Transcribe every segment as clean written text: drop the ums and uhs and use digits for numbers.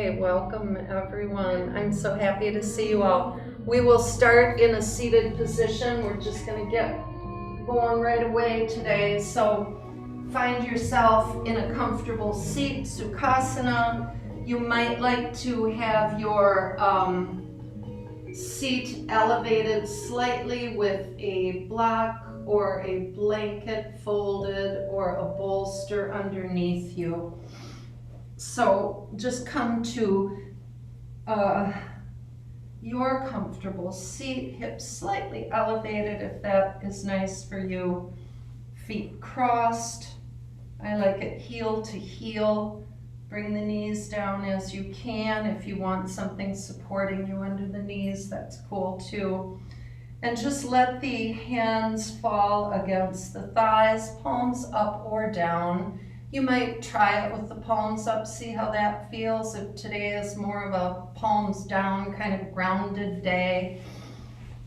Okay, welcome everyone. I'm so happy to see you all. We will start in a seated position. We're just going to get going right away today. So find yourself in a comfortable seat, Sukhasana. You might like to have your seat elevated slightly with a block or a blanket folded or a bolster underneath you. So just come to your comfortable seat, hips slightly elevated if that is nice for you. Feet crossed. I like it heel to heel. Bring the knees down as you can. If you want something supporting you under the knees, that's cool too. And just let the hands fall against the thighs, palms up or down. You might try it with the palms up, see how that feels. If today is more of a palms down kind of grounded day,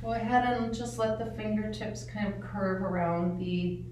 go ahead and just let the fingertips kind of curve around the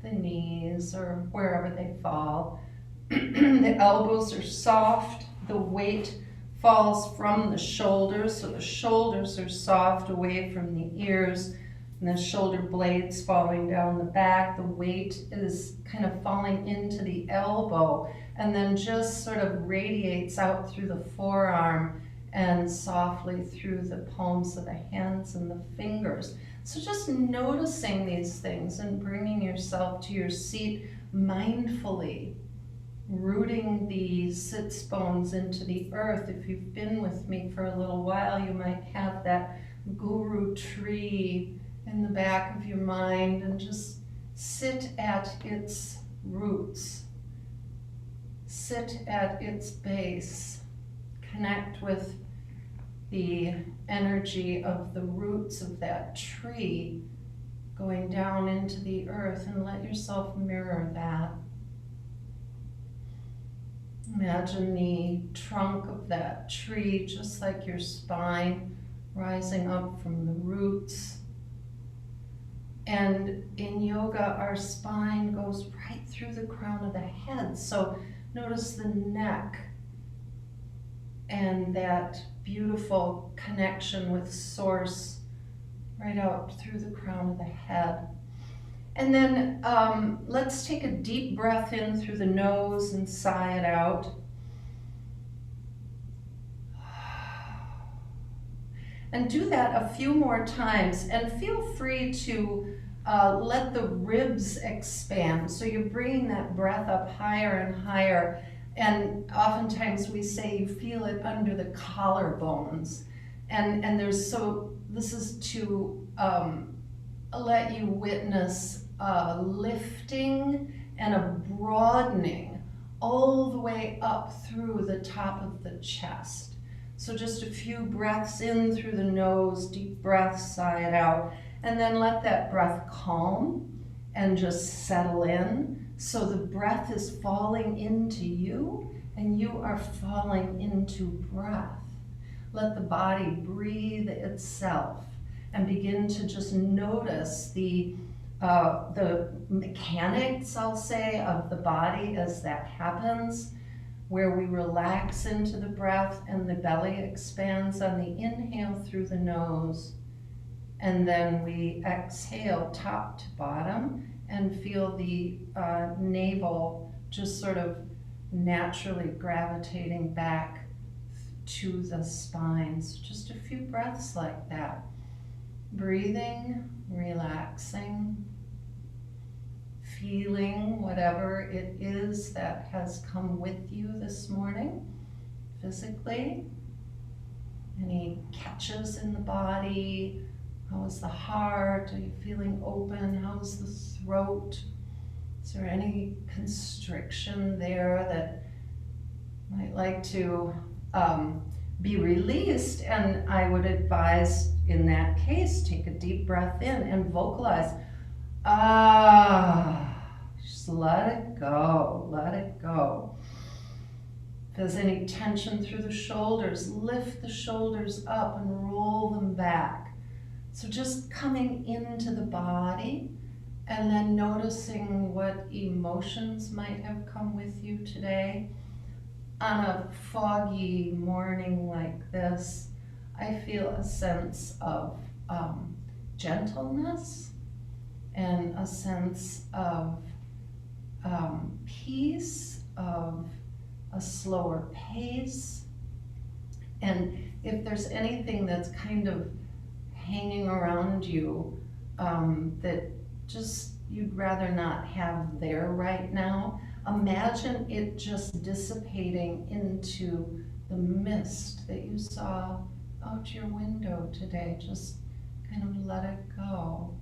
knees or wherever they fall. The elbows are soft, the weight falls from the shoulders, so the shoulders are soft away from the ears, and the shoulder blades falling down the back. The weight is kind of falling into the elbow and then just sort of radiates out through the forearm and softly through the palms of the hands and the fingers. So just noticing these things and bringing yourself to your seat mindfully, rooting the sits bones into the earth. If you've been with me for a little while, you might have that guru tree in the back of your mind, and just sit at its roots. Sit at its base. Connect with the energy of the roots of that tree going down into the earth, and let yourself mirror that. Imagine the trunk of that tree just like your spine, rising up from the roots. And in yoga, our spine goes right through the crown of the head. So notice the neck and that beautiful connection with source right out through the crown of the head. And then let's take a deep breath in through the nose and sigh it out. And do that a few more times, and feel free to let the ribs expand. So you're bringing that breath up higher and higher. And oftentimes we say you feel it under the collarbones. And this is to let you witness a lifting and a broadening all the way up through the top of the chest. So just a few breaths in through the nose, deep breath, sigh it out, and then let that breath calm and just settle in. So the breath is falling into you and you are falling into breath. Let the body breathe itself and begin to just notice the mechanics, I'll say, of the body as that happens, where we relax into the breath and the belly expands on the inhale through the nose. And then we exhale top to bottom and feel the navel just sort of naturally gravitating back to the spine. So just a few breaths like that. Breathing, relaxing, feeling whatever it is that has come with you this morning, physically. Any catches in the body? How is the heart? Are you feeling open? How's the throat? Is there any constriction there that might like to be released? And I would advise, in that case, take a deep breath in and vocalize, just let it go, let it go. If there's any tension through the shoulders, lift the shoulders up and roll them back. So just coming into the body and then noticing what emotions might have come with you today. on a foggy morning like this, I feel a sense of gentleness and a sense of peace, of a slower pace. And if there's anything that's kind of hanging around you that just you'd rather not have there right now, imagine it just dissipating into the mist that you saw out your window today. Just kind of let it go.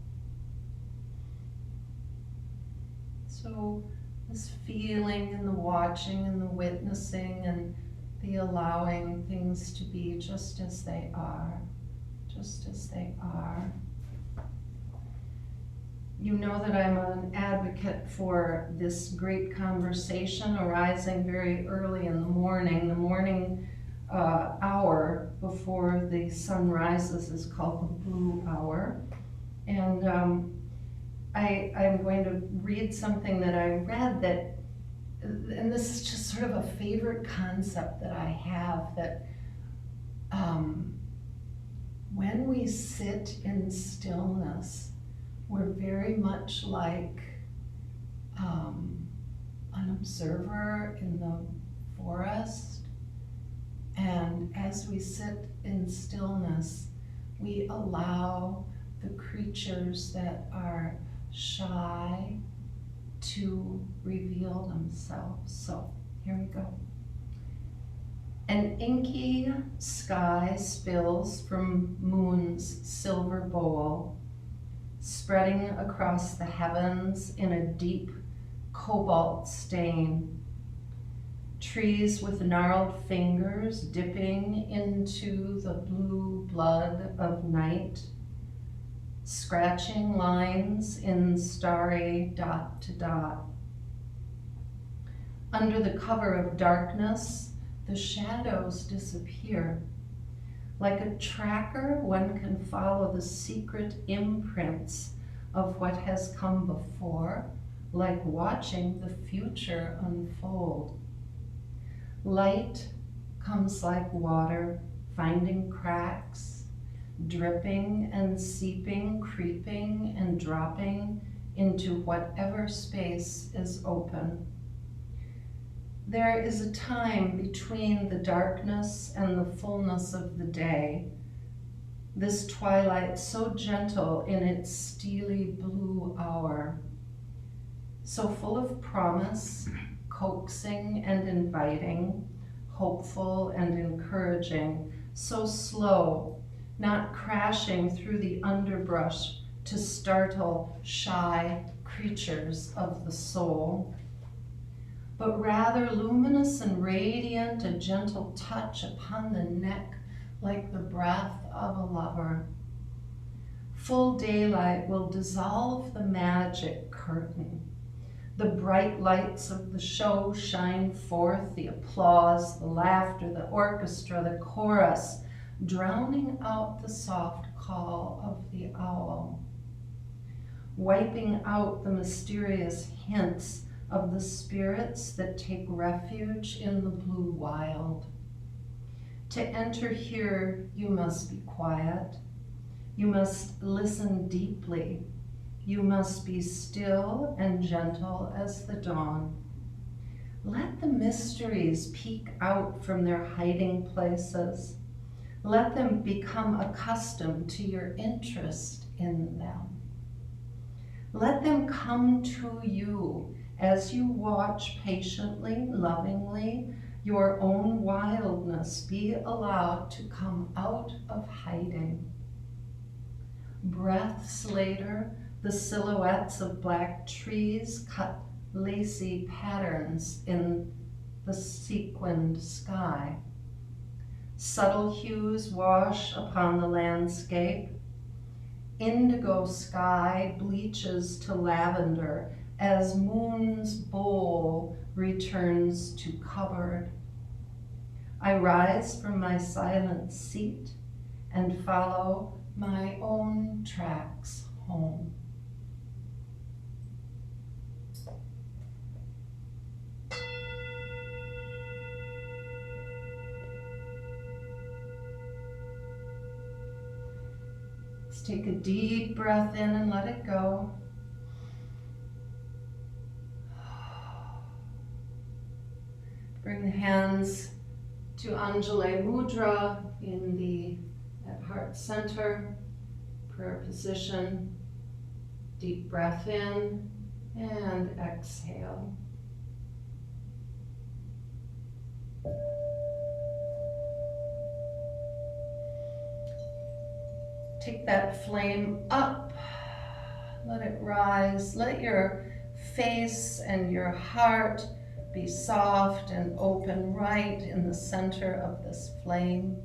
So this feeling and the watching and the witnessing and the allowing things to be just as they are, just as they are. You know that I'm an advocate for this great conversation arising very early in the morning hour before the sun rises is called the blue hour. And I'm going to read something that I read that, and this is just sort of a favorite concept that I have, that when we sit in stillness, we're very much like an observer in the forest. And as we sit in stillness, we allow the creatures that are shy to reveal themselves. So here we go. An inky sky spills from moon's silver bowl, spreading across the heavens in a deep cobalt stain. Trees with gnarled fingers dipping into the blue blood of night, scratching lines in starry dot to dot. Under the cover of darkness, the shadows disappear. Like a tracker, one can follow the secret imprints of what has come before, like watching the future unfold. Light comes like water, finding cracks, dripping and seeping, creeping and dropping into whatever space is open. There is a time between the darkness and the fullness of the day, this twilight so gentle in its steely blue hour, so full of promise, coaxing and inviting, hopeful and encouraging, so slow, not crashing through the underbrush to startle shy creatures of the soul, but rather luminous and radiant, a gentle touch upon the neck like the breath of a lover. Full daylight will dissolve the magic curtain. The bright lights of the show shine forth, the applause, the laughter, the orchestra, the chorus, drowning out the soft call of the owl, wiping out the mysterious hints of the spirits that take refuge in the blue wild. To enter here, you must be quiet. You must listen deeply. You must be still and gentle as the dawn. Let the mysteries peek out from their hiding places. Let them become accustomed to your interest in them. Let them come to you as you watch patiently, lovingly, your own wildness be allowed to come out of hiding. Breaths later, the silhouettes of black trees cut lacy patterns in the sequined sky. Subtle hues wash upon the landscape. Indigo sky bleaches to lavender as moon's bowl returns to cupboard. I rise from my silent seat and follow my own tracks home. Just take a deep breath in and let it go. Bring the hands to Anjali Mudra at heart center, prayer position. Deep breath in and exhale. Take that flame up, let it rise, let your face and your heart be soft and open right in the center of this flame.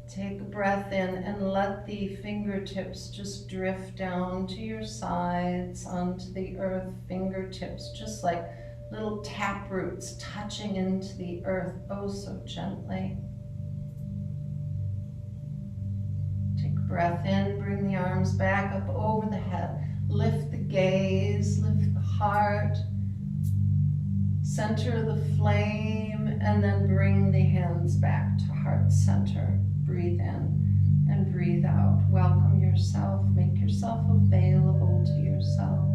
Take a breath in and let the fingertips just drift down to your sides, onto the earth, fingertips just like little tap roots touching into the earth, oh so gently. Take a breath in, bring the arms back up over the head, lift the gaze, lift the heart, center the flame, and then bring the hands back to heart center. Breathe in and breathe out. Welcome yourself, make yourself available to yourself.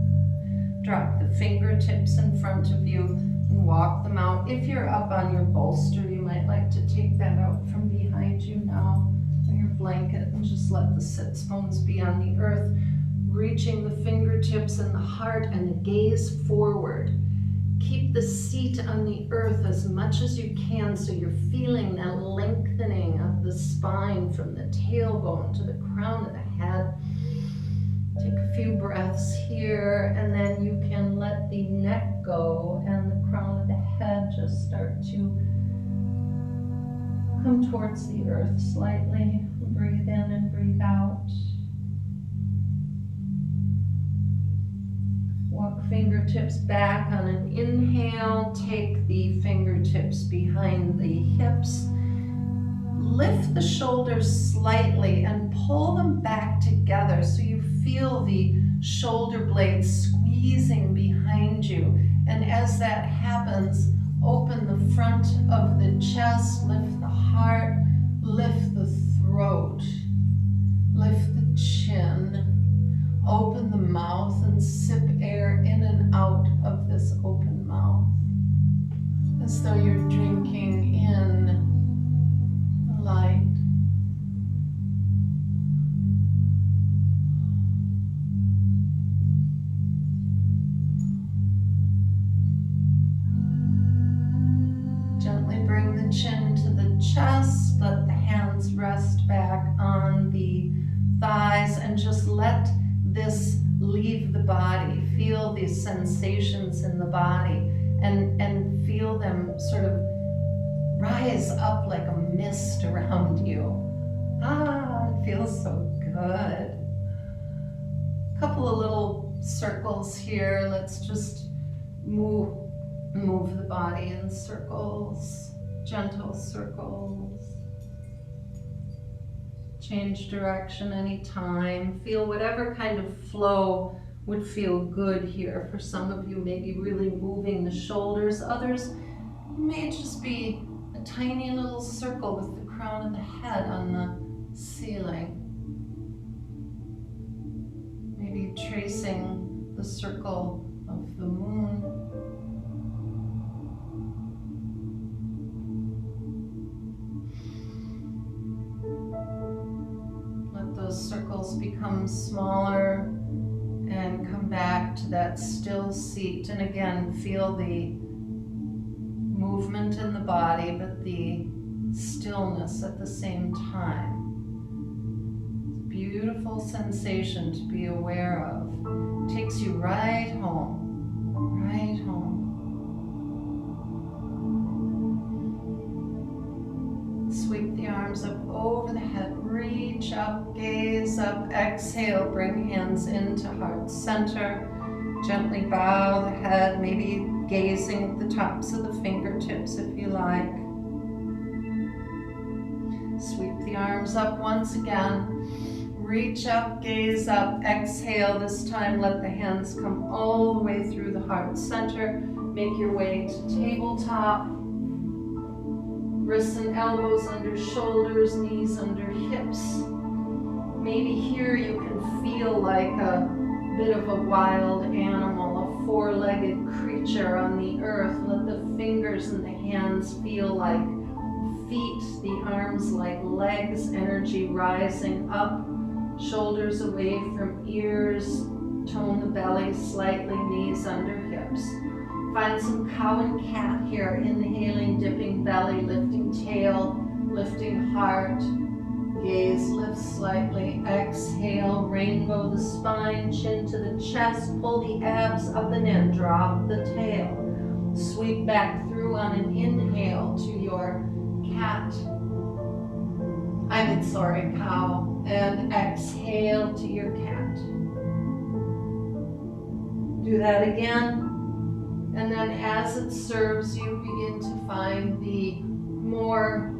Drop the fingertips in front of you and walk them out. If you're up on your bolster, you might like to take that out from behind you now, or your blanket, and just let the sits bones be on the earth, reaching the fingertips and the heart and the gaze forward. Keep the seat on the earth as much as you can so you're feeling that lengthening of the spine from the tailbone to the crown of the head. Take a few breaths here, and then you can let the neck go and the crown of the head just start to come towards the earth slightly. Breathe in and breathe out. Walk fingertips back on an inhale. Take the fingertips behind the hips. Lift the shoulders slightly and pull them back together so you feel the shoulder blades squeezing behind you. And as that happens, open the front of the chest, lift the heart, lift the throat, lift the chin. Open the mouth and sip air in and out of this open mouth, as though you're drinking in the light. Gently bring the chin to the chest, let the hands rest back on the thighs, and just let this leave the body. Feel these sensations in the body and feel them sort of rise up like a mist around you. It feels so good. A couple of little circles here. Let's just move the body in circles, gentle circles. Change direction anytime. Feel whatever kind of flow would feel good here. For some of you, maybe really moving the shoulders. Others may just be a tiny little circle with the crown of the head on the ceiling. Maybe tracing the circle of the moon. Those circles become smaller and come back to that still seat. And again, feel the movement in the body, but the stillness at the same time. It's a beautiful sensation to be aware of. It takes you right home, right home. Sweep the arms up over the head, reach up, gaze up, exhale, bring hands into heart center. Gently bow the head, maybe gazing at the tops of the fingertips if you like. Sweep the arms up once again, reach up, gaze up, exhale. This time let the hands come all the way through the heart center. Make your way to tabletop. Wrists and elbows under shoulders, knees under hips. Maybe here you can feel like a bit of a wild animal, a four-legged creature on the earth. Let the fingers and the hands feel like feet, the arms like legs, energy rising up, shoulders away from ears, tone the belly slightly, knees under hips. Find some cow and cat here, inhaling, dipping belly, lifting tail, lifting heart. Gaze lifts slightly, exhale, rainbow the spine, chin to the chest, pull the abs up and in, drop the tail. Sweep back through on an inhale to your cat. Cow. And exhale to your cat. Do that again. And then as it serves you, begin to find the more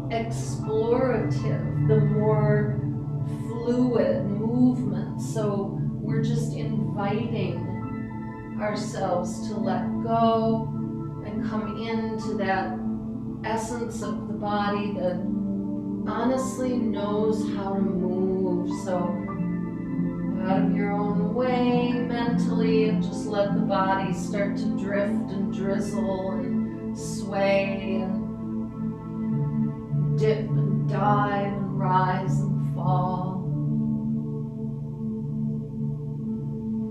explorative, the more fluid movement. So we're just inviting ourselves to let go and come into that essence of the body that honestly knows how to move. So out of your own way mentally, and just let the body start to drift and drizzle and sway and dip and dive and rise and fall.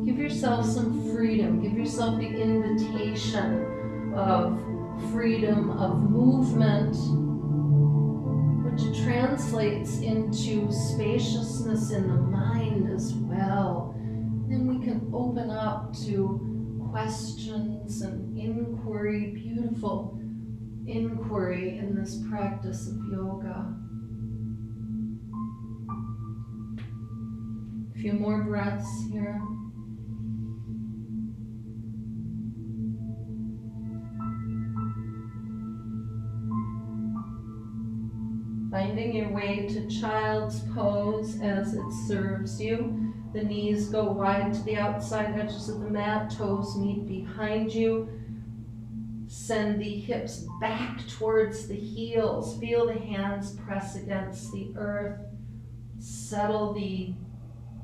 Give yourself some freedom. Give yourself the invitation of freedom of movement, which translates into spaciousness in the mind as well. Then we can open up to questions and inquiry, beautiful inquiry in this practice of yoga. A few more breaths here. Finding your way to child's pose as it serves you. The knees go wide to the outside edges of the mat, toes meet behind you. Send the hips back towards the heels. Feel the hands press against the earth. Settle the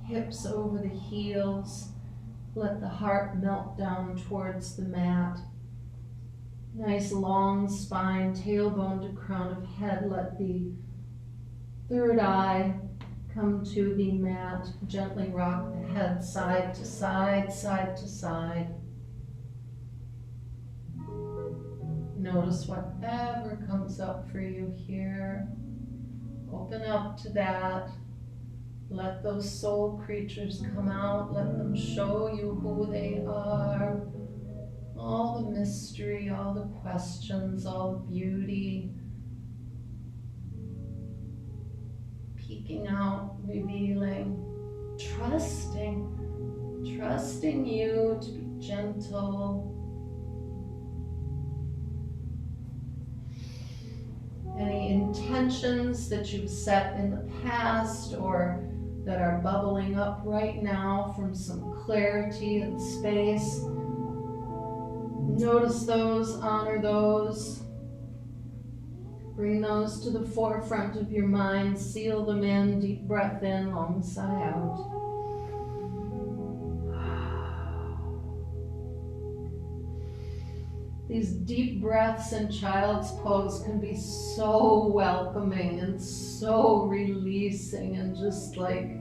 hips over the heels. Let the heart melt down towards the mat. Nice long spine, tailbone to crown of head. Let the third eye come to the mat. Gently rock the head side to side, side to side. Notice whatever comes up for you here. Open up to that. Let those soul creatures come out. Let them show you who they are. All the mystery, all the questions, all the beauty. Peeking out, revealing, trusting you to be gentle. Any intentions that you've set in the past or that are bubbling up right now from some clarity and space. Notice those, honor those. Bring those to the forefront of your mind. Seal them in. Deep breath in, long sigh out. These deep breaths in child's pose can be so welcoming and so releasing and just like,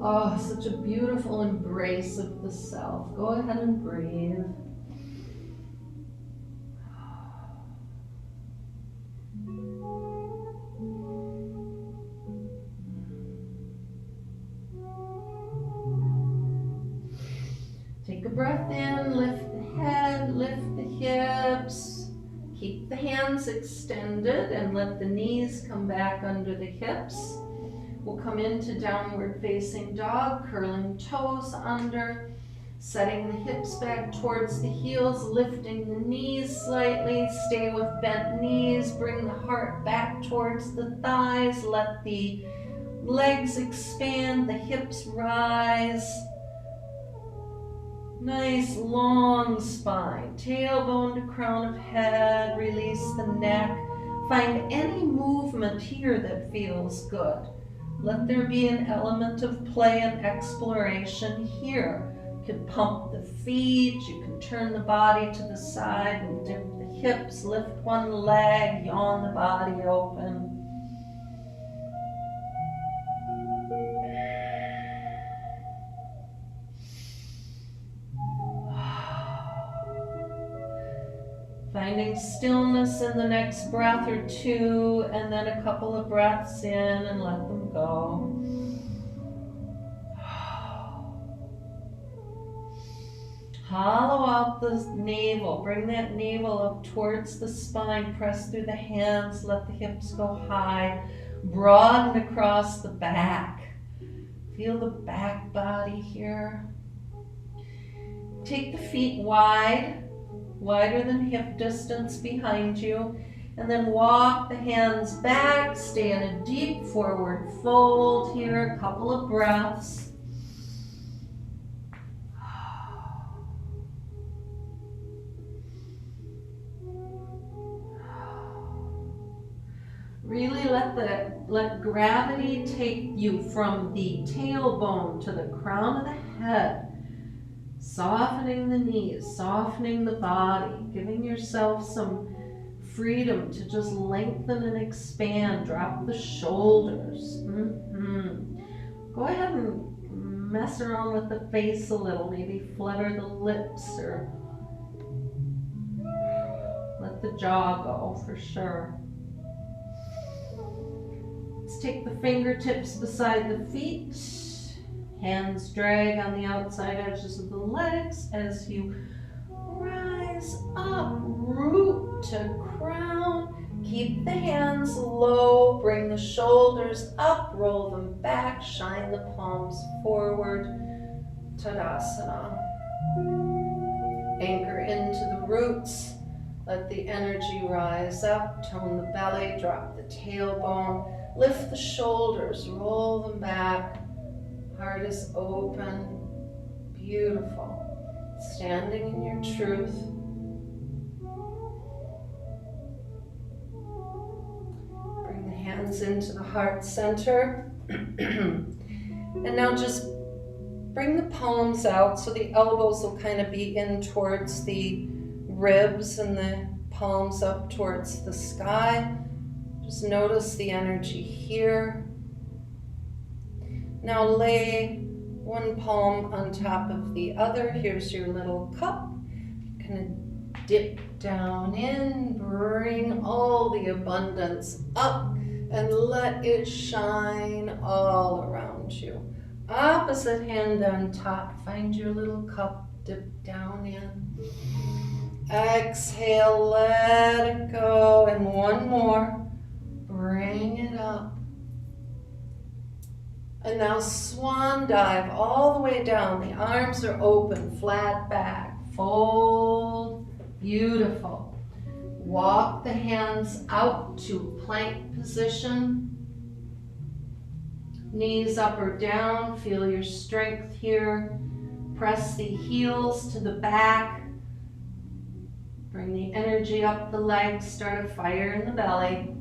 oh, such a beautiful embrace of the self. Go ahead and breathe. Take a breath in, lift the head, lift the hips. Keep the hands extended and let the knees come back under the hips. We'll come into downward facing dog, curling toes under, setting the hips back towards the heels, lifting the knees slightly. Stay with bent knees, bring the heart back towards the thighs, let the legs expand, the hips rise. Nice long spine, tailbone to crown of head, release the neck. Find any movement here that feels good. Let there be an element of play and exploration here. You can pump the feet, you can turn the body to the side and dip the hips, lift one leg, yawn the body open. Finding stillness in the next breath or two, and then a couple of breaths in and let them go. Hollow out the navel. Bring that navel up towards the spine. Press through the hands. Let the hips go high. Broaden across the back. Feel the back body here. Take the feet wide, wider than hip distance behind you. And then walk the hands back. Stay in a deep forward fold here. A couple of breaths. Really let gravity take you from the tailbone to the crown of the head. Softening the knees, softening the body, giving yourself some freedom to just lengthen and expand. Drop the shoulders. Go ahead and mess around with the face a little. Maybe flutter the lips or let the jaw go for sure. Let's take the fingertips beside the feet. Hands drag on the outside edges of the legs as you rise up, root to crown. Keep the hands low, bring the shoulders up, roll them back, shine the palms forward. Tadasana. Anchor into the roots. Let the energy rise up, tone the belly, drop the tailbone. Lift the shoulders, roll them back. Heart is open. Beautiful. Standing in your truth. Bring the hands into the heart center. And now just bring the palms out so the elbows will kind of be in towards the ribs and the palms up towards the sky. Just notice the energy here. Now lay one palm on top of the other. Here's your little cup. Kind of dip down in, bring all the abundance up and let it shine all around you. Opposite hand on top, find your little cup, dip down in. Exhale, let it go, and one more. Bring it up. And now swan dive all the way down. The arms are open, flat back. Fold. Beautiful. Walk the hands out to plank position. Knees up or down. Feel your strength here. Press the heels to the back. Bring the energy up the legs. Start a fire in the belly.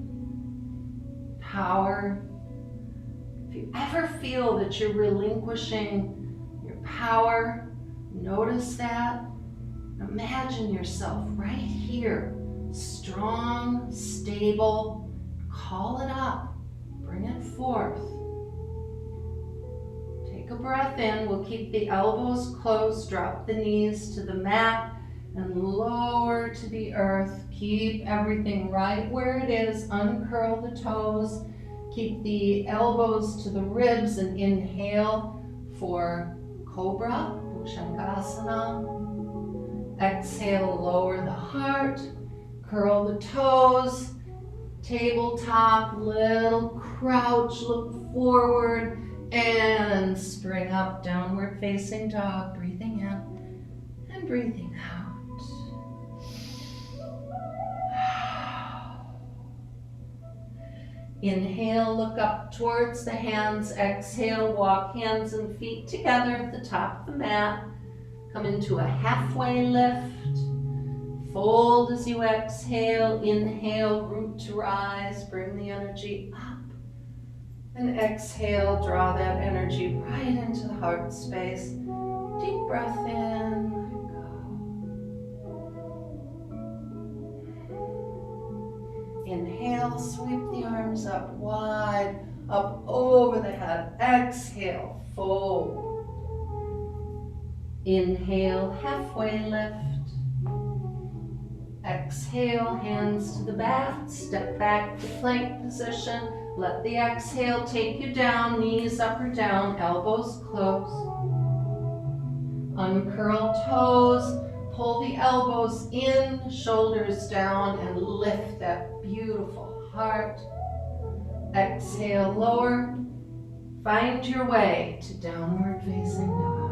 Power. If you ever feel that you're relinquishing your power, notice that. Imagine yourself right here, strong, stable. Call it up. Bring it forth. Take a breath in. We'll keep the elbows closed. Drop the knees to the mat and lower to the earth. Keep everything right where it is. Uncurl the toes. Keep the elbows to the ribs and inhale for Cobra, Bhushangasana. Exhale, lower the heart, curl the toes, tabletop, little crouch, look forward, and spring up, downward facing dog. Breathing in and breathing out. Inhale, look up towards the hands. Exhale, walk hands and feet together at the top of the mat. Come into a halfway lift. Fold as you exhale. Inhale, root to rise. Bring the energy up And exhale, draw that energy right into the heart space. Deep breath in, let go. Inhale, sweep the arms up wide, up over the head. Exhale, fold. Inhale, halfway lift. Exhale, hands to the back, step back to plank position. Let the exhale take you down, knees up or down, elbows close. Uncurl toes, pull the elbows in, shoulders down, and lift that beautiful heart. Exhale, lower. Find your way to downward facing dog.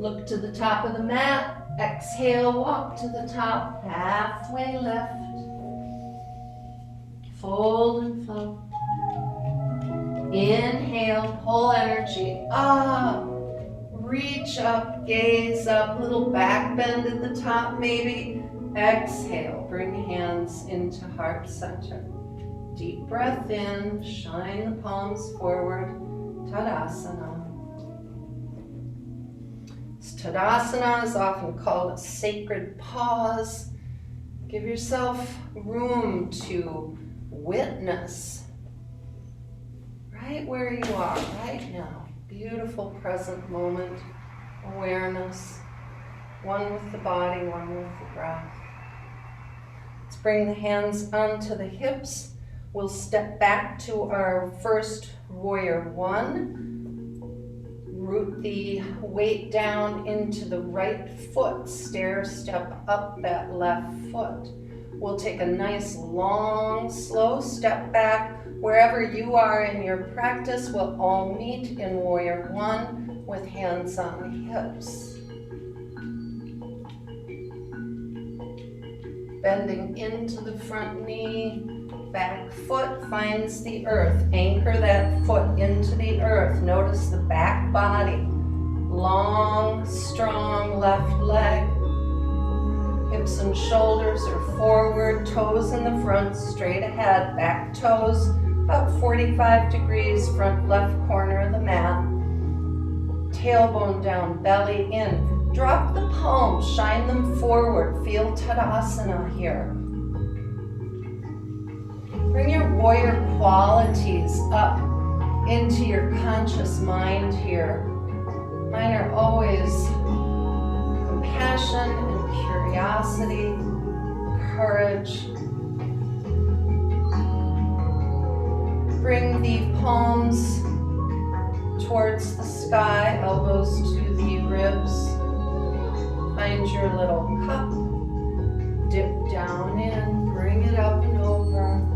Look to the top of the mat. Exhale, walk to the top, halfway lift. Fold and float. Inhale, pull energy up. Reach up, gaze up, little back bend at the top maybe. Exhale, bring hands into heart center. Deep breath in, shine the palms forward, Tadasana. Tadasana is often called a sacred pause. Give yourself room to witness right where you are right now. Beautiful present moment, awareness, one with the body, one with the breath. Let's bring the hands onto the hips. We'll step back to our first warrior one. Root the weight down into the right foot. Stair step up that left foot. We'll take a nice long, slow step back. Wherever you are in your practice, we'll all meet in warrior one with hands on the hips. Bending into the front knee. Back foot finds the earth. Anchor that foot into the earth. Notice the back body. Long, strong left leg. Hips and shoulders are forward. Toes in the front, straight ahead. Back toes about 45 degrees. Front left corner of the mat. Tailbone down, belly in. Drop the palms, shine them forward. Feel Tadasana here. Bring your warrior qualities up into your conscious mind here. Mine are always compassion and curiosity, courage. Bring the palms towards the sky, elbows to the ribs. Find your little cup. Dip down in, bring it up and over.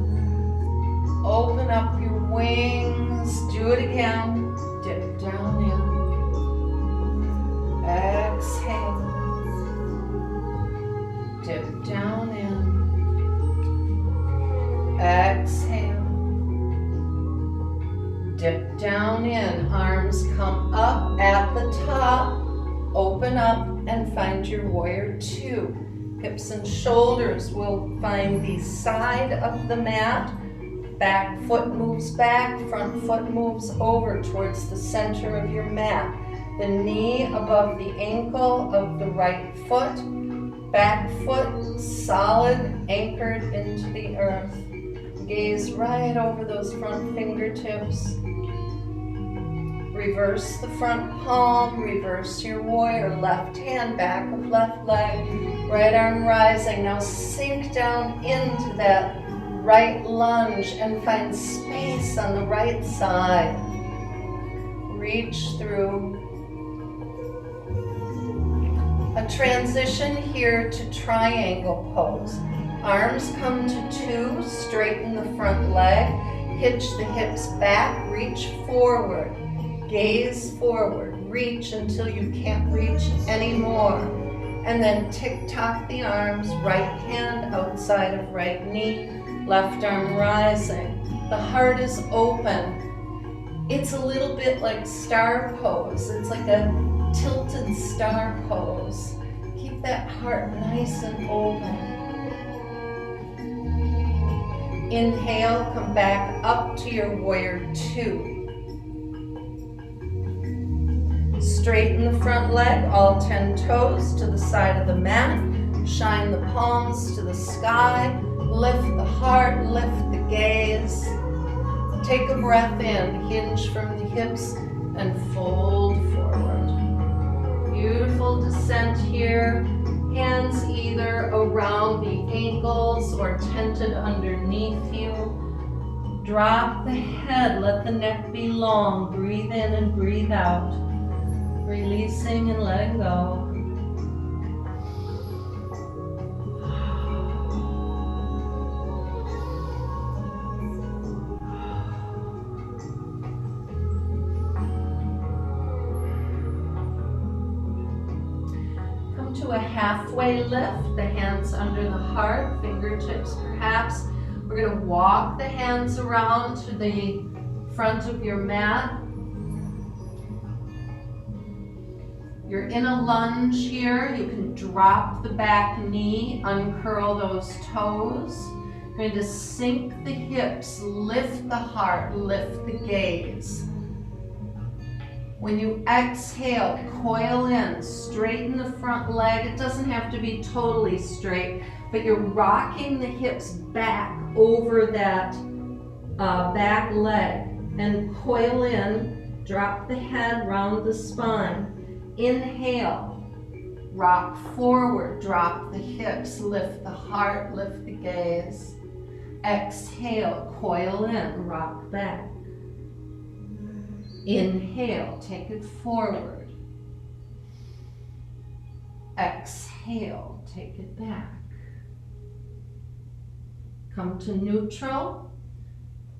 Open up your wings. Do it again. Dip down in. Exhale. Dip down in. Exhale. Dip down in. Arms come up at the top. Open up and find your warrior two. Hips and shoulders will find the side of the mat. Back foot moves back, front foot moves over towards the center of your mat. The knee above the ankle of the right foot. Back foot solid, anchored into the earth. Gaze right over those front fingertips. Reverse the front palm, reverse your warrior. Left hand back of left leg, right arm rising. Now sink down into that right lunge and find space on the right side. Reach through. A transition here to triangle pose. Arms come to two, straighten the front leg, hitch the hips back, reach forward, gaze forward, reach until you can't reach anymore. And then tick-tock the arms, right hand outside of right knee, left arm rising. The heart is open. It's a little bit like star pose. It's like a tilted star pose. keep that heart nice and open. Inhale, come back up to your warrior two. Straighten the front leg, all 10 toes to the side of the mat. Shine the palms to the sky. Lift the heart, lift the gaze. Take a breath in, hinge from the hips and fold forward. Beautiful descent here. Hands either around the ankles or tented underneath you. Drop the head, let the neck be long. Breathe in and breathe out. Releasing and letting go. Come to a halfway lift, the hands under the heart, fingertips perhaps. We're going to walk the hands around to the front of your mat. You're in a lunge here. You can drop the back knee, uncurl those toes. You're going to sink the hips, lift the heart, lift the gaze. When you exhale, coil in, straighten the front leg. It doesn't have to be totally straight, but you're rocking the hips back over that back leg. And coil in, drop the head, round the spine. Inhale, rock forward, drop the hips, lift the heart, lift the gaze. Exhale, coil in, rock back. Inhale, take it forward. Exhale, take it back. Come to neutral.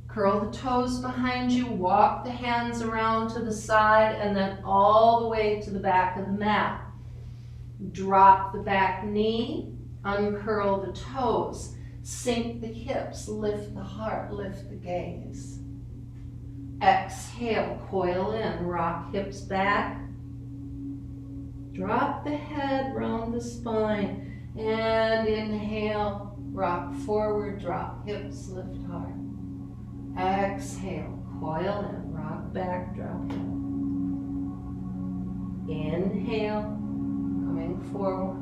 Curl the toes behind you, walk the hands around to the side, and then all the way to the back of the mat. Drop the back knee, uncurl the toes, sink the hips, lift the heart, lift the gaze. Exhale, coil in, rock hips back. Drop the head, round the spine, and inhale, rock forward, drop hips, lift heart. Exhale, coil in, rock back, drop head. Inhale, coming forward.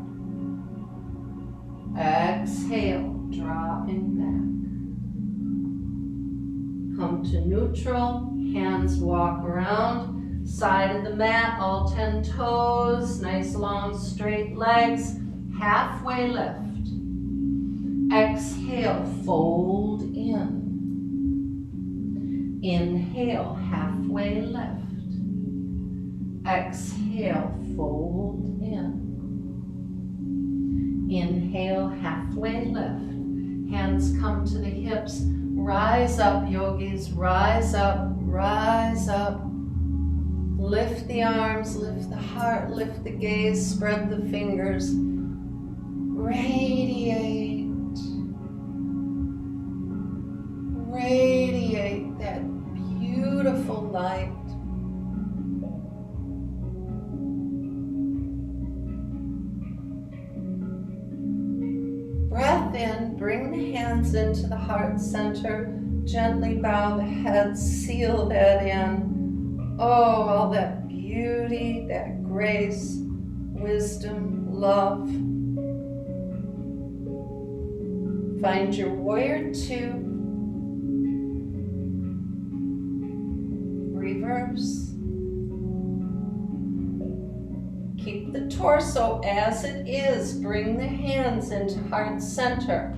Exhale, dropping back. Come to neutral, hands walk around, side of the mat, all 10 toes, nice long straight legs, halfway lift. Exhale, fold in. Inhale, halfway lift. Exhale, fold in. Inhale, halfway lift. Hands come to the hips. Rise up, yogis, rise up, rise up. Lift the arms, lift the heart, lift the gaze, spread the fingers. Radiate. Radiate that beautiful light. Breath in, bring the hands into the heart center. Gently bow the head, seal that in. Oh, all that beauty, that grace, wisdom, love. Find your warrior two. Reverse. Keep the torso as it is. Bring the hands into heart center.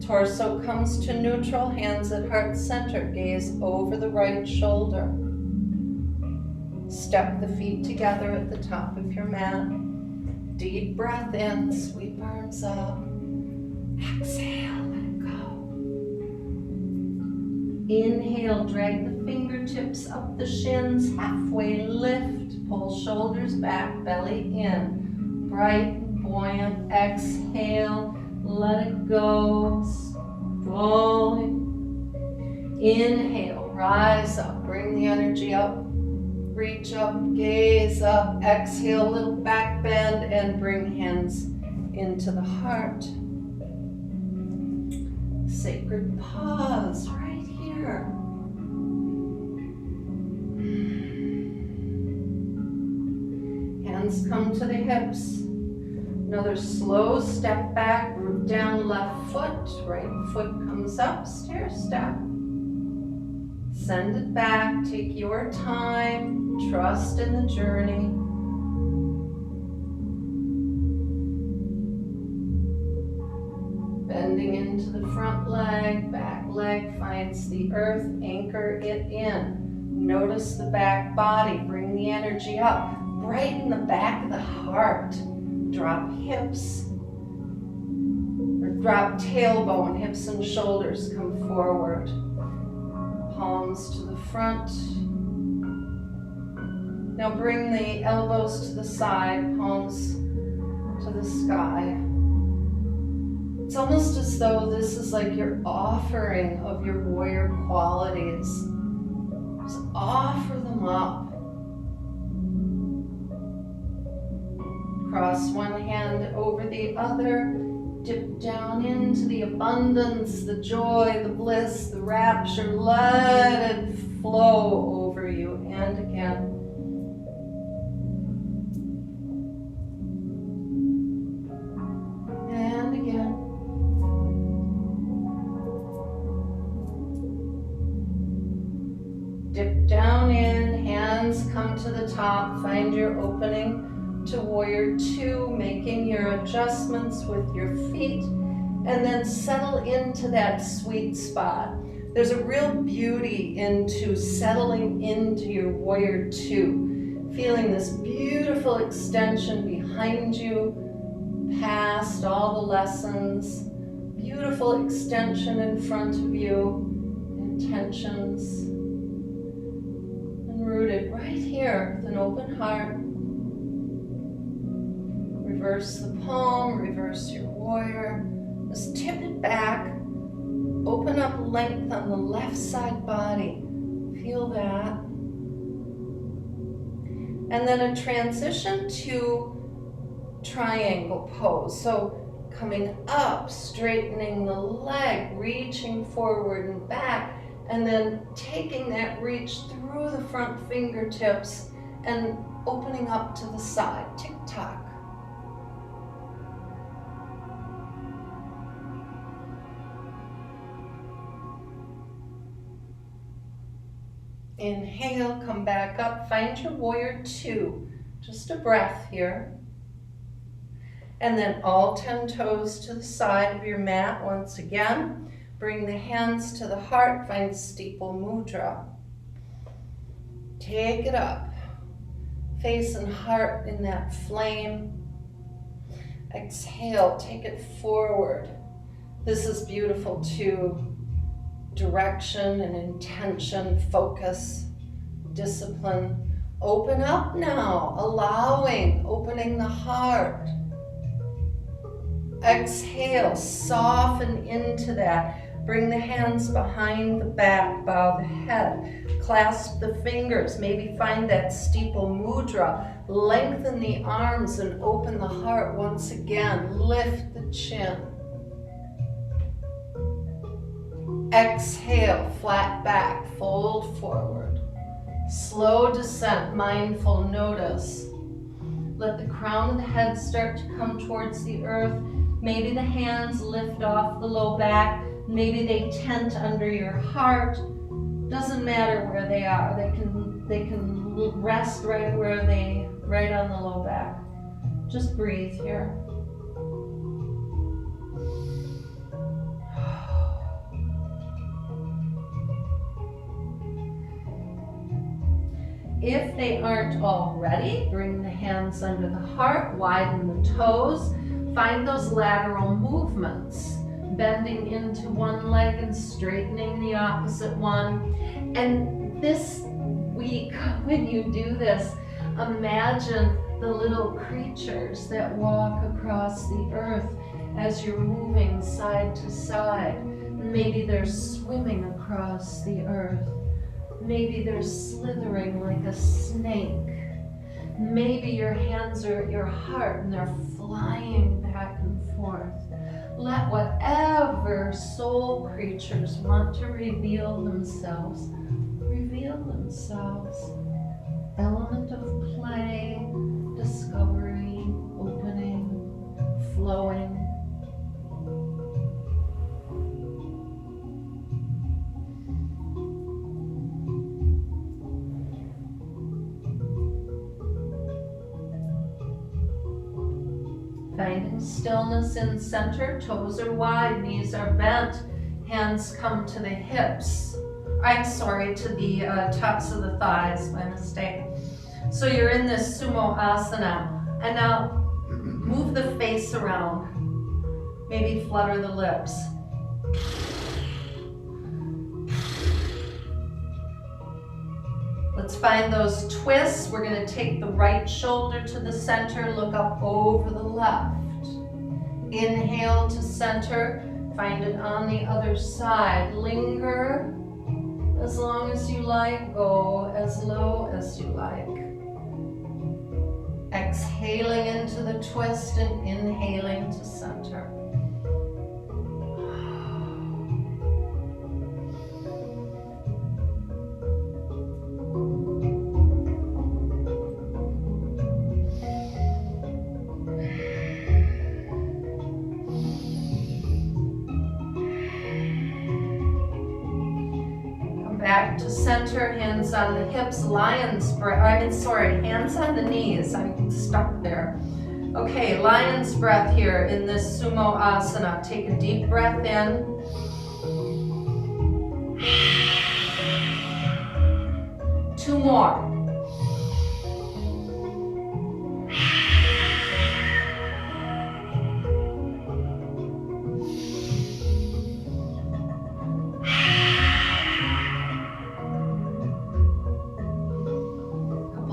Torso comes to neutral, hands at heart center. Gaze over the right shoulder. Step the feet together at the top of your mat. Deep breath in, sweep arms up. Exhale, let go. Inhale, drag the fingertips up the shins, halfway lift, pull shoulders back, belly in. Bright and buoyant, exhale, let it go, falling. Inhale, rise up, bring the energy up. Reach up, gaze up, exhale, little back bend, and bring hands into the heart. Sacred pause right here. Hands come to the hips. Another slow step back, root down left foot, right foot comes up, stair step. Send it back, take your time, trust in the journey. Bending into the front leg, back leg finds the earth, anchor it in. Notice the back body, bring the energy up, right in the back of the heart. Drop hips, or drop tailbone, hips and shoulders come forward. Palms to the front. Now bring the elbows to the side, palms to the sky. It's almost as though this is like your offering of your warrior qualities. Just offer them up. Cross one hand over the other. Dip down into the abundance, the joy, the bliss, the rapture. Let it flow over you. And again. And again. Dip down in, hands come to the top. Find your opening to warrior two, making your adjustments with your feet, and then settle into that sweet spot. There's a real beauty into settling into your warrior two, feeling this beautiful extension behind you, past all the lessons, beautiful extension in front of you, intentions, and rooted right here with an open heart. Reverse the palm, reverse your warrior. Just tip it back. Open up length on the left side body. Feel that. And then a transition to triangle pose. So coming up, straightening the leg, reaching forward and back, and then taking that reach through the front fingertips and opening up to the side. Tick-tock. Inhale, come back up, find your warrior two. Just a breath here. And then all 10 toes to the side of your mat once again. Bring the hands to the heart, find steeple mudra. Take it up. Face and heart in that flame. Exhale, take it forward. This is beautiful too. Direction and intention, focus, discipline. Open up now, allowing, opening the heart. Exhale, soften into that. Bring the hands behind the back, bow the head. Clasp the fingers, maybe find that steeple mudra. Lengthen the arms and open the heart once again. Lift the chin. Exhale, flat back, fold forward. Slow descent, mindful notice. Let the crown of the head start to come towards the earth. Maybe the hands lift off the low back. Maybe they tent under your heart. Doesn't matter where they are. They can rest right on the low back. Just breathe here. If they aren't already, bring the hands under the heart, widen the toes, find those lateral movements, bending into one leg and straightening the opposite one. And this week, when you do this, imagine the little creatures that walk across the earth as you're moving side to side. Maybe they're swimming across the earth. Maybe they're slithering like a snake. Maybe your hands are at your heart and they're flying back and forth. Let whatever soul creatures want to reveal themselves, reveal themselves. Element of play, discovery, opening, flowing. Finding stillness in center, toes are wide, knees are bent, hands come to the hips. I'm sorry, to the tops of the thighs, by mistake. So you're in this sumo asana, and now move the face around. Maybe flutter the lips. Let's find those twists. We're going to take the right shoulder to the center, look up over the left. Inhale to center, find it on the other side. Linger as long as you like, go as low as you like. Exhaling into the twist and inhaling to center. Back to center, hands on the hips, lion's breath, hands on the knees, I'm stuck there. Okay, lion's breath here in this sumo asana. Take a deep breath in. Two more.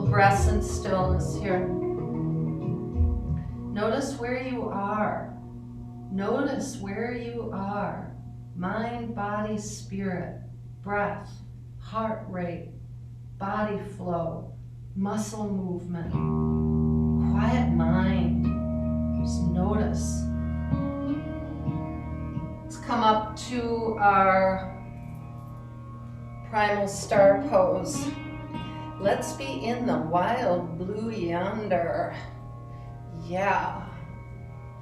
Breaths and stillness here. Notice where you are. Notice where you are. Mind, body, spirit, breath, heart rate, body flow, muscle movement, quiet mind. Just notice. Let's come up to our primal star pose. Let's be in the wild blue yonder. Yeah.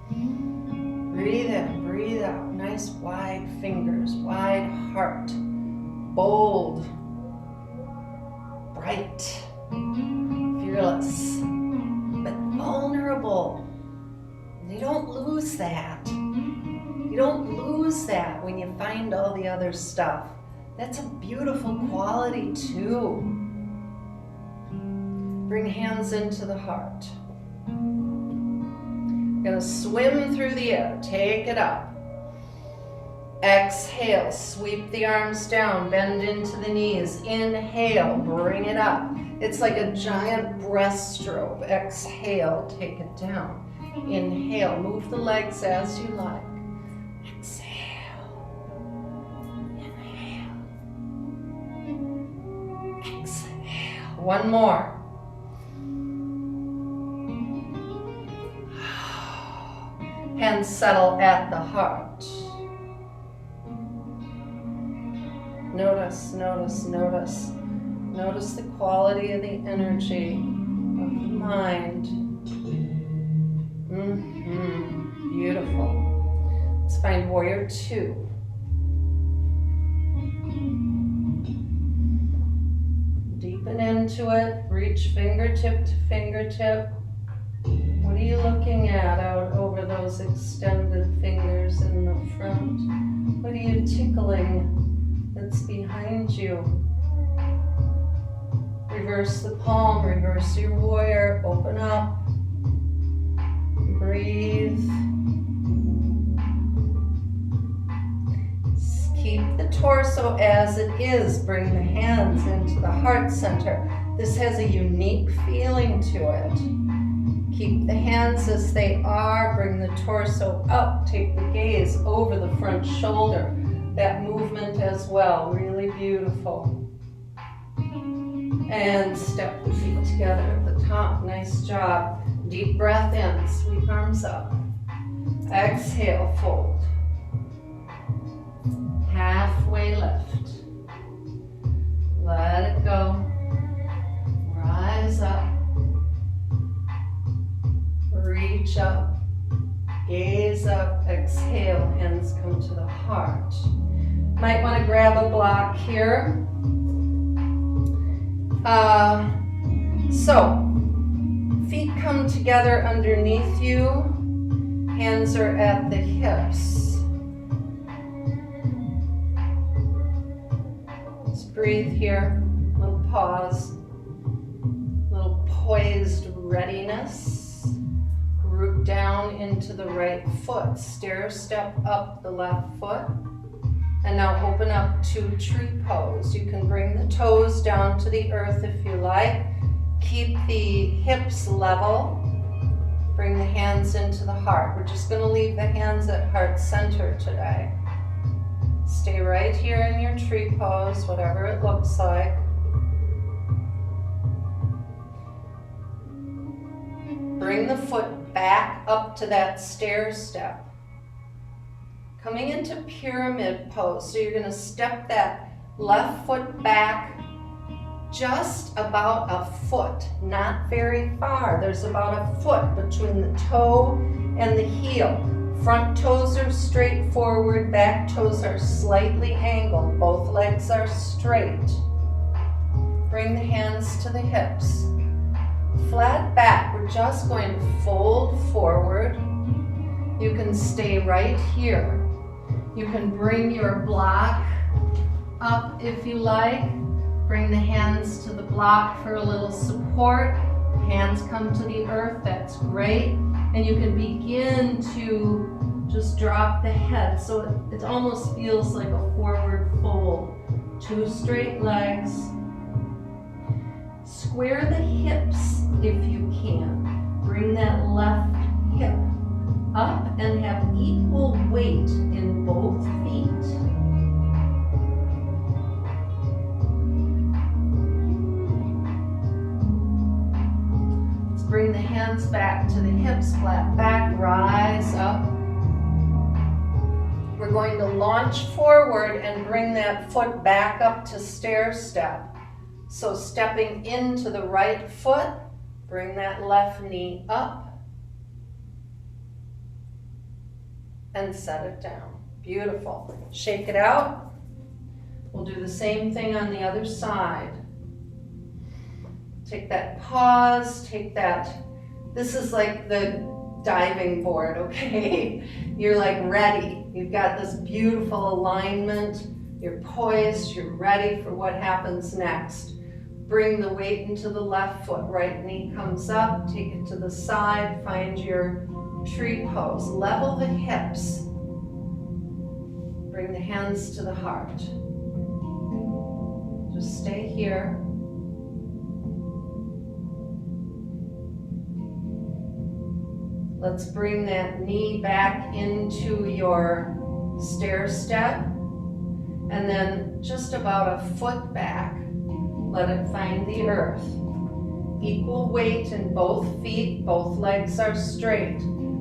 Breathe in, breathe out. Nice wide fingers, wide heart. Bold, bright, fearless, but vulnerable. You don't lose that. You don't lose that when you find all the other stuff. That's a beautiful quality too. Bring hands into the heart. Gonna swim through the air. Take it up. Exhale, sweep the arms down, bend into the knees. Inhale, bring it up. It's like a giant breaststroke. Exhale, take it down. Inhale, move the legs as you like. Exhale. Inhale. Exhale. One more. Hands settle at the heart. Notice, notice, notice. Notice the quality of the energy of the mind. Beautiful. Let's find warrior two. Deepen into it. Reach fingertip to fingertip. What are you looking at out over those extended fingers in the front? What are you tickling that's behind you? Reverse the palm, reverse your warrior, open up, breathe. Keep the torso as it is, bring the hands into the heart center. This has a unique feeling to it. Keep the hands as they are, bring the torso up, take the gaze over the front shoulder. That movement as well, really beautiful. And step the feet together at the top. Nice job. Deep breath in, sweep arms up. Exhale, fold. Halfway lift. Let it go. Rise up. Reach up. Gaze up. Exhale, hands come to the heart. Might want to grab a block here. So, feet come together underneath you. Hands are at the hips. Let's breathe here. A little pause. A little poised readiness. Root down into the right foot. Stair step up the left foot. And now open up to tree pose. You can bring the toes down to the earth if you like. Keep the hips level. Bring the hands into the heart. We're just going to leave the hands at heart center today. Stay right here in your tree pose, whatever it looks like. Bring the foot back up to that stair step. Coming into pyramid pose, so you're going to step that left foot back just about a foot, not very far. There's about a foot between the toe and the heel. Front toes are straight forward, back toes are slightly angled. Both legs are straight. Bring the hands to the hips. Flat back, we're just going to fold forward. You can stay right here. You can bring your block up if you like. Bring the hands to the block for a little support. Hands come to the earth, that's great. And you can begin to just drop the head. So it almost feels like a forward fold. Two straight legs. Square the hips if you can. Bring that left hip up and have equal weight in both feet. Let's bring the hands back to the hips, flat back, rise up. We're going to launch forward and bring that foot back up to stair step. So stepping into the right foot, bring that left knee up. And set it down. Beautiful. Shake it out. We'll do the same thing on the other side. Take that pause, take that. This is like the diving board, okay? You're like ready. You've got this beautiful alignment. You're poised, you're ready for what happens next. Bring the weight into the left foot. Right knee comes up, take it to the side, find your tree pose. Level the hips. Bring the hands to the heart. Just stay here. Let's bring that knee back into your stair step. And then just about a foot back, let it find the earth. Equal weight in both feet, both legs are straight.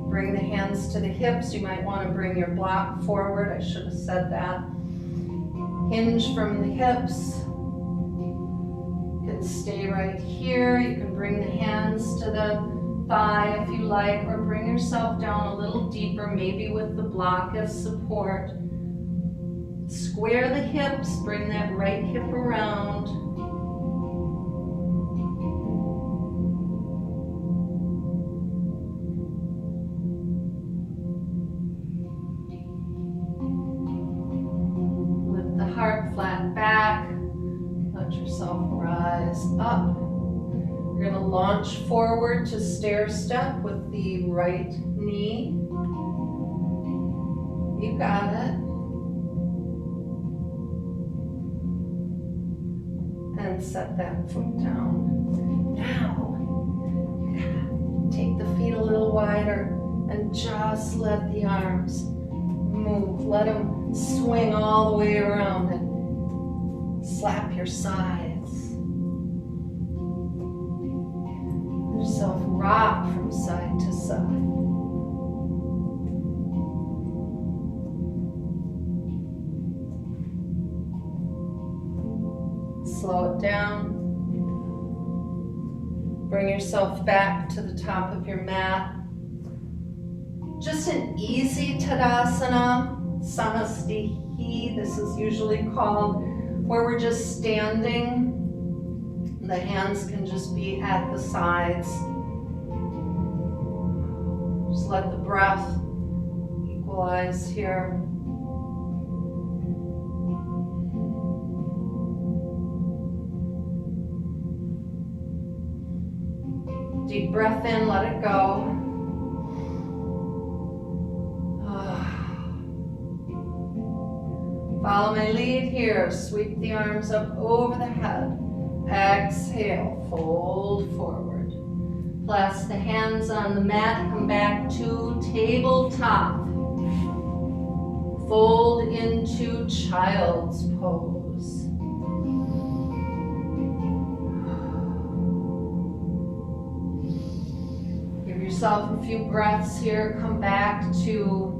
Bring the hands to the hips. You might want to bring your block forward. I should have said that. Hinge from the hips. You can stay right here. You can bring the hands to the thigh if you like, or bring yourself down a little deeper, maybe with the block as support. Square the hips. Bring that right hip around. Heart flat back, let yourself rise up. You're going to launch forward to stair step with the right knee. You got it. And set that foot down. Now, you gotta take the feet a little wider and just let the arms move. Let them swing all the way around and slap your sides. rock from side to side. Slow it down. Bring yourself back to the top of your mat. Just an easy Tadasana, Samasthihi, this is usually called, where we're just standing. The hands can just be at the sides. Just let the breath equalize here. Deep breath in, let it go. Follow my lead here. Sweep the arms up over the head. Exhale, fold forward. Clasp the hands on the mat, come back to tabletop. Fold into child's pose. Give yourself a few breaths here, come back to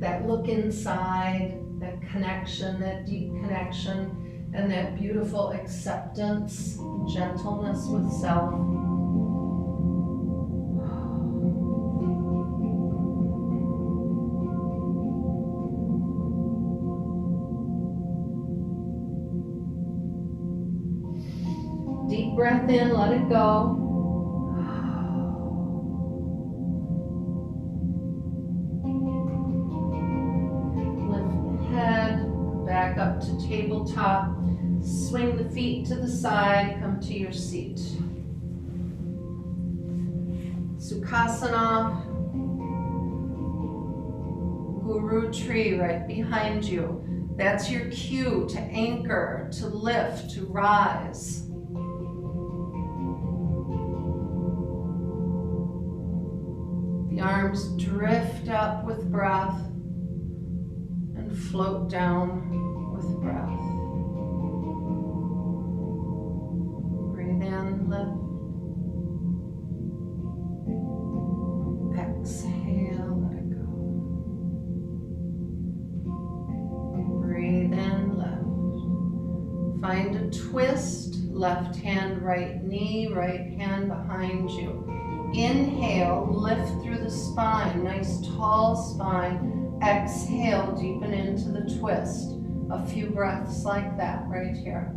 that look inside, that connection, that deep connection, and that beautiful acceptance, gentleness with self. Deep breath in, let it go. Up to tabletop, swing the feet to the side, come to your seat. Sukhasana, Guru tree right behind you. That's your cue to anchor, to lift, to rise. The arms drift up with breath and float down with breath. Breathe in, lift. Exhale, let it go. Breathe in, lift. Find a twist, left hand, right knee, right hand behind you. Inhale, lift through the spine, nice tall spine. Exhale, deepen into the twist. A few breaths like that right here.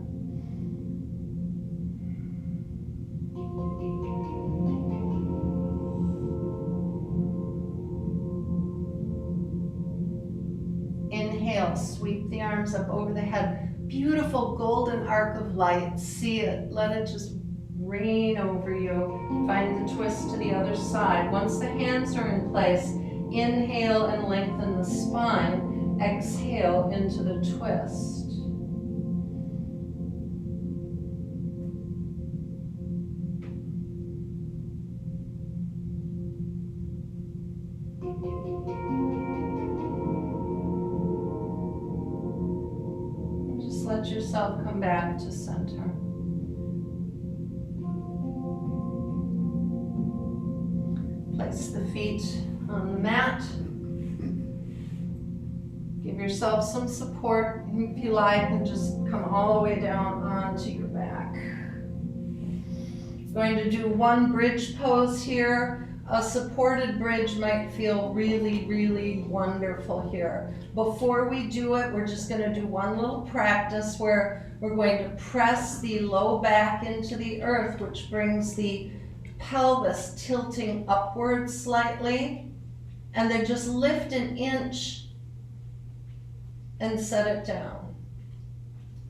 Inhale, sweep the arms up over the head. Beautiful golden arc of light. See it. Let it just rain over you. Find the twist to the other side. Once the hands are in place, inhale and lengthen the spine. Exhale into the twist. Just let yourself come back to center. Place the feet on the mat. Give yourself some support if you like, and just come all the way down onto your back. Going to do one bridge pose here. A supported bridge might feel really, really wonderful here. Before we do it, we're just going to do one little practice where we're going to press the low back into the earth, which brings the pelvis tilting upwards slightly, and then just lift an inch and set it down.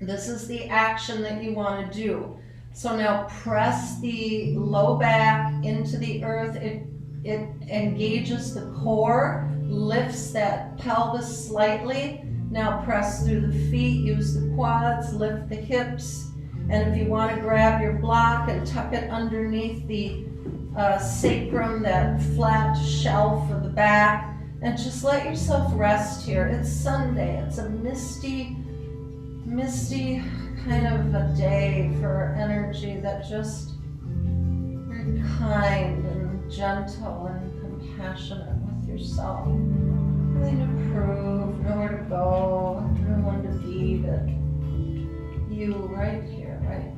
This is the action that you want to do. So now press the low back into the earth. It engages the core, lifts that pelvis slightly. Now press through the feet, use the quads, lift the hips. And if you want to grab your block and tuck it underneath the sacrum, that flat shelf of the back, and just let yourself rest here. It's Sunday. It's a misty misty kind of a day for energy that just very kind and gentle and compassionate with yourself. Nothing to prove, nowhere to go, no one to be, but you right here, right now.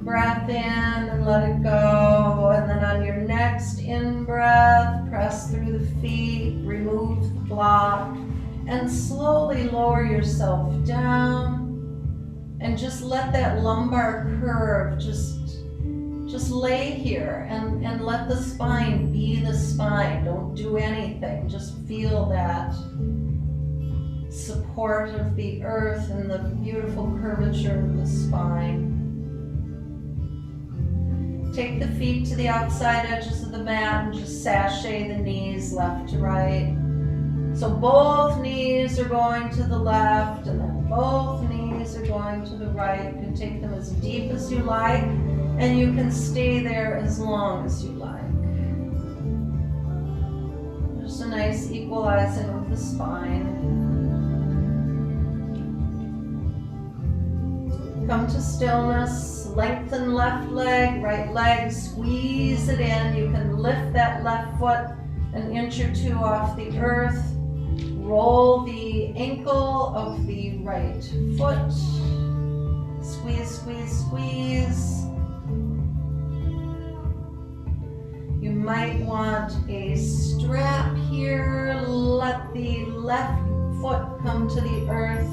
Breath in and let it go, and then on your next in-breath, press through the feet, remove the block, and slowly lower yourself down, and just let that lumbar curve just lay here, and let the spine be the spine. Don't do anything, just feel that support of the earth and the beautiful curvature of the spine. Take the feet to the outside edges of the mat and just sashay the knees left to right. So both knees are going to the left and then both knees are going to the right. You can take them as deep as you like, and you can stay there as long as you like. Just a nice equalizing of the spine. Come to stillness. Lengthen left leg, squeeze it in. You can lift that left foot an inch or two off the earth. Roll the ankle of the right foot. Squeeze, squeeze, squeeze. You might want a strap here. Let the left foot come to the earth.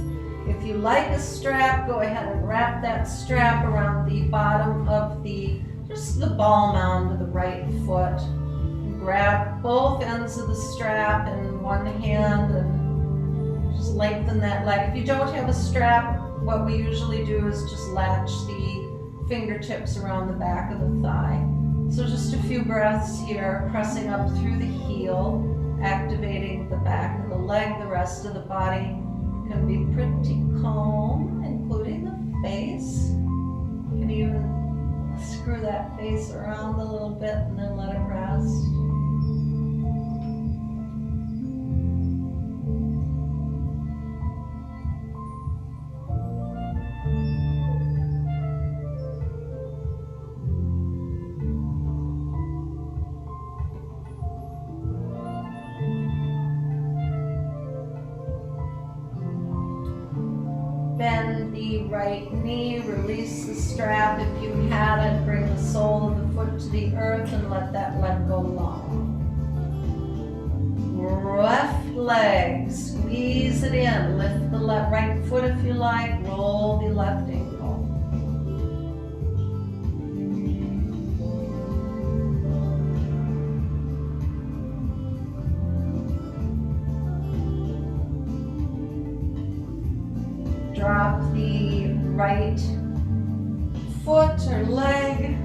If you like a strap, go ahead and wrap that strap around the bottom of just the ball mound of the right foot. Grab both ends of the strap in one hand and just lengthen that leg. If you don't have a strap, what we usually do is just latch the fingertips around the back of the thigh. So just a few breaths here, pressing up through the heel, activating the back of the leg. The rest of the body can be pretty calm, including the face. You can even screw that face around a little bit and then let it rest. Bend the right knee, release the strap if you had it, bring the sole of the foot to the earth and let that leg go long. Left leg, squeeze it in, lift the right foot if you like, roll the left ankle. Drop the right foot or leg.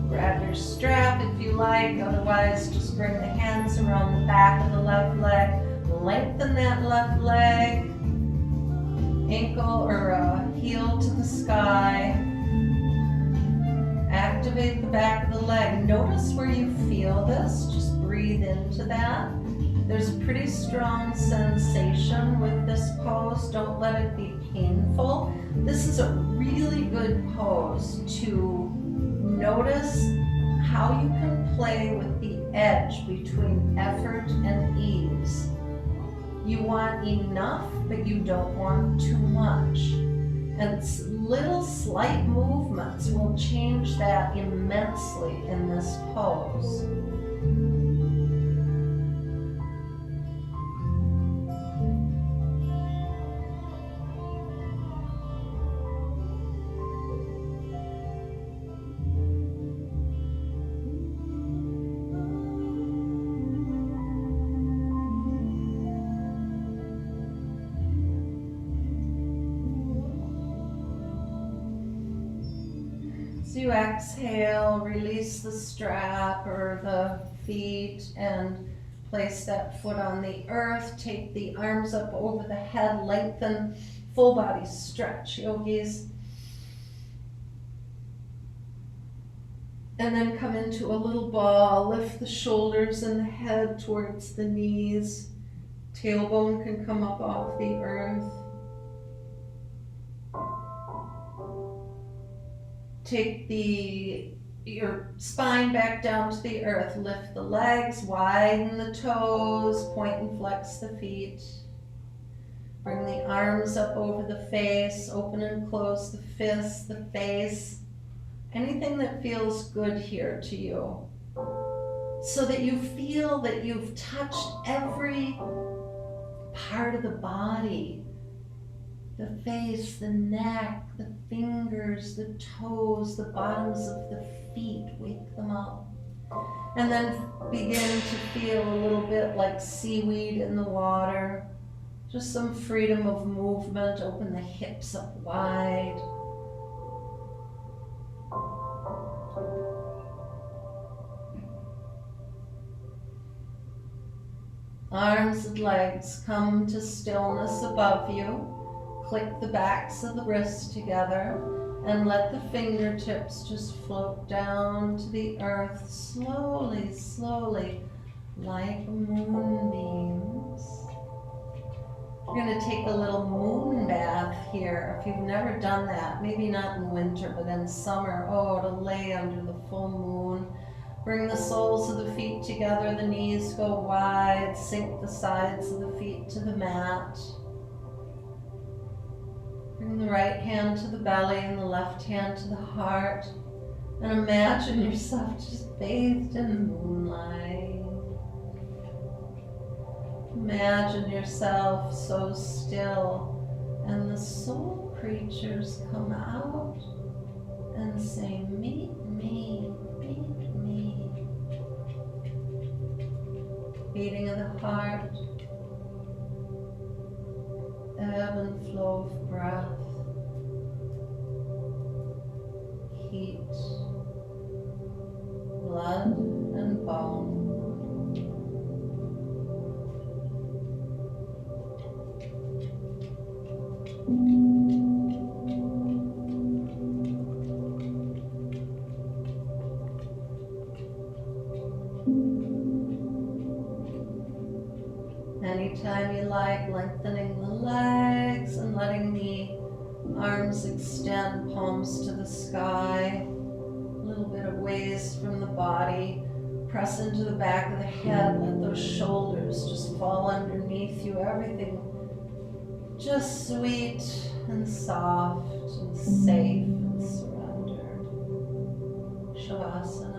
Grab your strap if you like. Otherwise, just bring the hands around the back of the left leg. Lengthen that left leg. Ankle or heel to the sky. Activate the back of the leg. Notice where you feel this. Just breathe into that. There's a pretty strong sensation with this pose. Don't let it be painful. This is a really good pose to notice how you can play with the edge between effort and ease. You want enough, but you don't want too much. And little slight movements will change that immensely in this pose. As you exhale, release the strap or the feet and Place that foot on the earth, take the arms up over the head, lengthen, full body stretch, yogis. And then come into a little ball, lift the shoulders and the head towards the knees. Tailbone can come up off the earth. Take your spine back down to the earth. Lift the legs, widen the toes, point and flex the feet. Bring the arms up over the face, open and close the fists, the face. Anything that feels good here to you. So that you feel that you've touched every part of the body. The face, the neck, the fingers, the toes, the bottoms of the feet. Wake them up. And then begin to feel a little bit like seaweed in the water. Just some freedom of movement. Open the hips up wide. Arms and legs come to stillness above you. Click the backs of the wrists together and let the fingertips just float down to the earth slowly, slowly, like moonbeams. We're going to take a little moon bath here. If you've never done that, maybe not in winter, but in summer, to lay under the full moon. Bring the soles of the feet together, the knees go wide, sink the sides of the feet to the mat. Bring the right hand to the belly and the left hand to the heart. And imagine yourself just bathed in moonlight. Imagine yourself so still, and the soul creatures come out and say, meet me, meet me. Beating of the heart, ebb and flow of breath, heat, blood and bone. Anytime you like, lengthening the legs and letting the arms extend, palms to the sky, a little bit of waist from the body. Press into the back of the head, let those shoulders just fall underneath you. Everything just sweet and soft and safe and surrendered. Shavasana.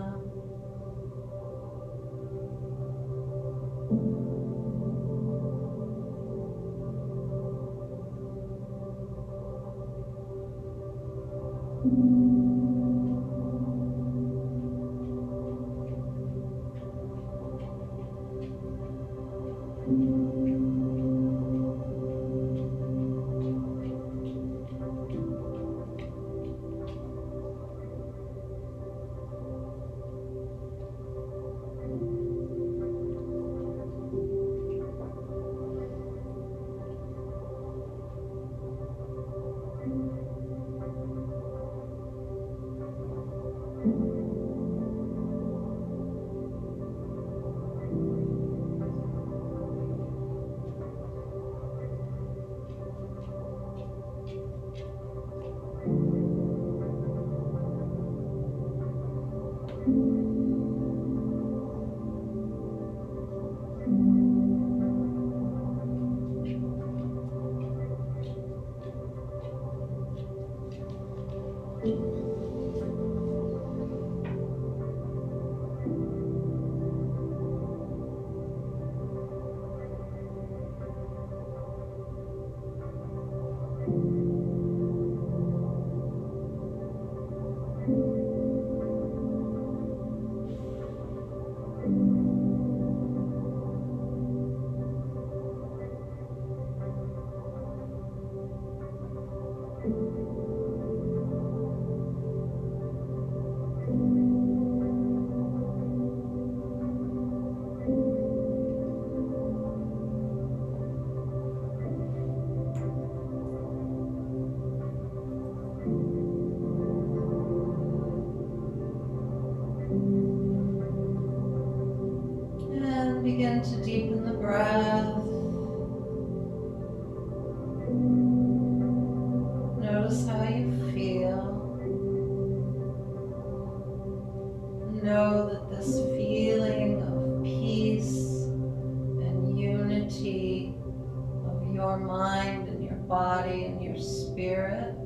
your mind and your body and your spirit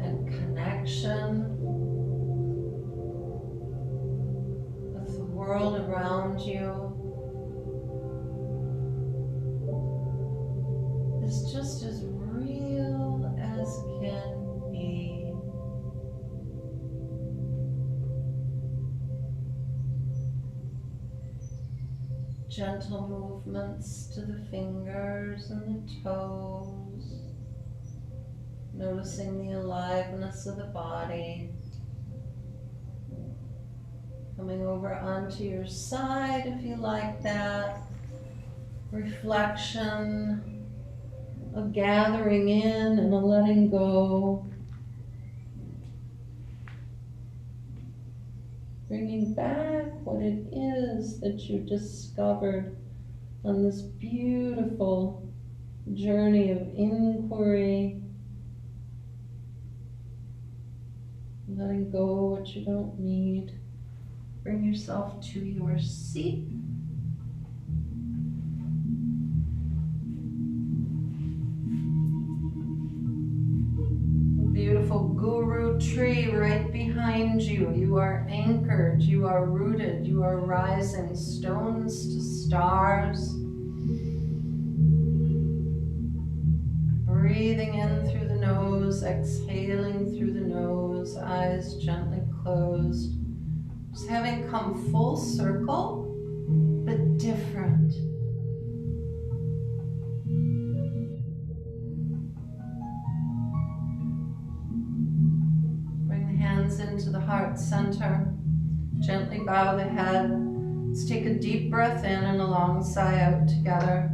and connection with the world around you is just as real as can be. Gentle movements to the fingers and the toes, noticing the aliveness of the body. Coming over onto your side if you like that. Reflection, a gathering in and a letting go. Bringing back what it is that you discovered on this beautiful journey of inquiry. Letting go what you don't need. Bring yourself to your seat. Beautiful guru tree right behind you. You are anchored, you are rooted, you are rising stones to stars. Breathing in through the nose, exhaling through the nose, eyes gently closed. Just having come full circle, but different. Bring the hands into the heart center. Gently bow the head. Let's take a deep breath in and a long sigh out together.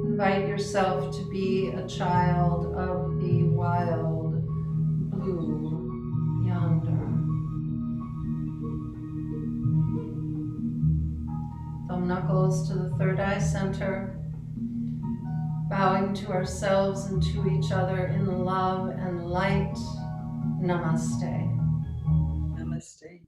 Invite yourself to be a child of the wild blue yonder. Thumb knuckles to the third eye center. Bowing to ourselves and to each other in love and light. Namaste. Namaste.